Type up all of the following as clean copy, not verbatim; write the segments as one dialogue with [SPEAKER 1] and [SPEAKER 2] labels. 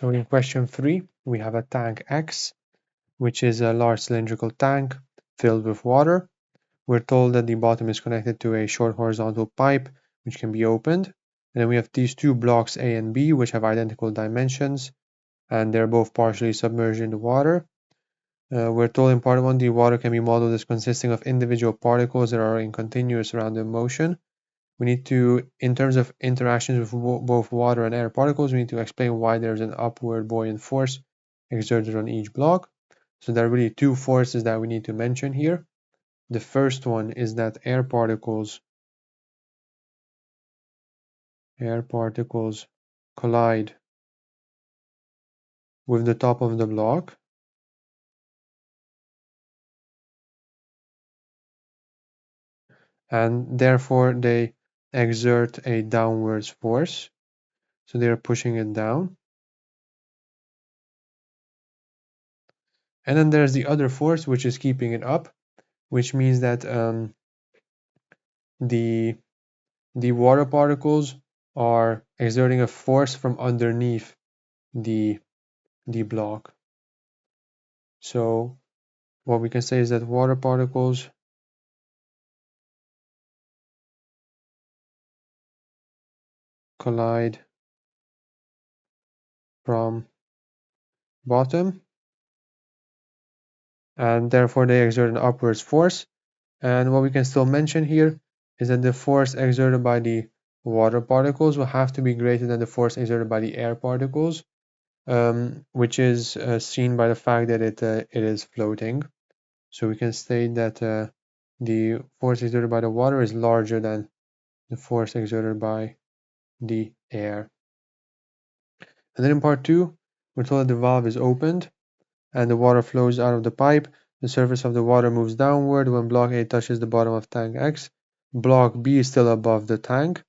[SPEAKER 1] So in question 3, we have a tank X, which is a large cylindrical tank filled with water. We're told that the bottom is connected to a short horizontal pipe, which can be opened. And then we have these two blocks A and B, which have identical dimensions, and they're both partially submerged in the water. We're told in part 1 the water can be modeled as consisting of individual particles that are in continuous random motion. We need to, in terms of interactions with both water and air particles, we need to explain why there's an upward buoyant force exerted on each block. So there are really two forces that we need to mention here. The first one is that air particles collide with the top of the block, and therefore they exert a downwards force. So they are pushing it down. And then there's the other force, which is keeping it up, which means that the water particles are exerting a force from underneath the block. So what we can say is that water particles collide from bottom, and therefore they exert an upwards force. And what we can still mention here is that the force exerted by the water particles will have to be greater than the force exerted by the air particles, which is seen by the fact that it is floating. So we can state that the force exerted by the water is larger than the force exerted by the air. And then in part 2, we're told that the valve is opened and the water flows out of the pipe. The surface of the water moves downward when block A touches the bottom of tank X. Block B is still above the tank.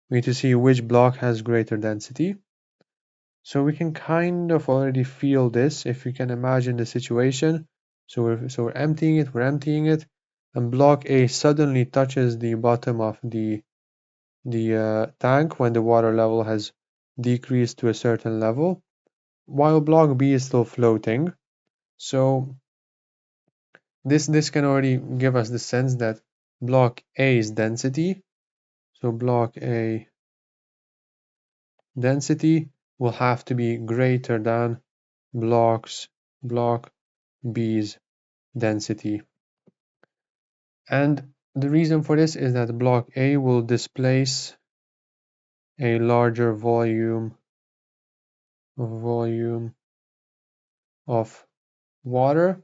[SPEAKER 1] We need to see which block has greater density. So we can kind of already feel this if we can imagine the situation. So we're emptying it, and block A suddenly touches the bottom of the tank when the water level has decreased to a certain level, while block B is still floating. So this can already give us the sense that block A's density, so block A density will have to be greater than block B's density. And the reason for this is that block A will displace a larger volume of water,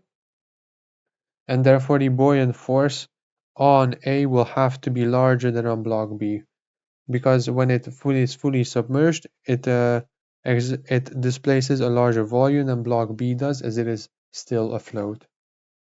[SPEAKER 1] and therefore the buoyant force on A will have to be larger than on block B, because when it is fully submerged, it displaces a larger volume than block B does, as it is still afloat.